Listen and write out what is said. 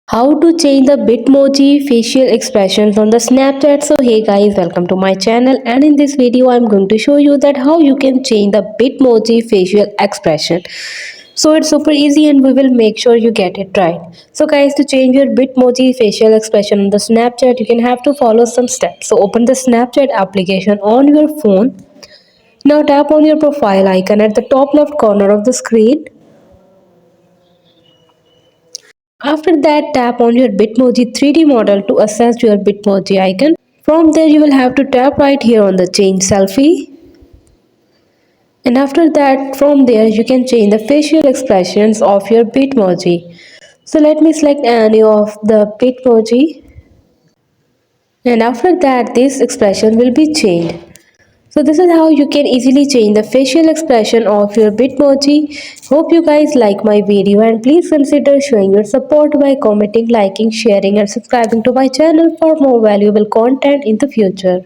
How to change the Bitmoji facial expressions on the Snapchat. So hey guys, welcome to my channel, and in this video I'm going to show you that how you can change the Bitmoji facial expression. So it's super easy and we will make sure you get it right. So guys, to change your Bitmoji facial expression on the Snapchat, you can have to follow some steps. So open the Snapchat application on your phone. Now tap on your profile icon at the top left corner of the screen. After that, tap on your Bitmoji 3D model to access your Bitmoji icon. From there, you will have to tap right here on the change selfie. And after that, from there, you can change the facial expressions of your Bitmoji. So let me select any of the Bitmoji. And after that, this expression will be changed. So this is how you can easily change the facial expression of your Bitmoji. Hope you guys like my video, and please consider showing your support by commenting, liking, sharing and subscribing to my channel for more valuable content in the future.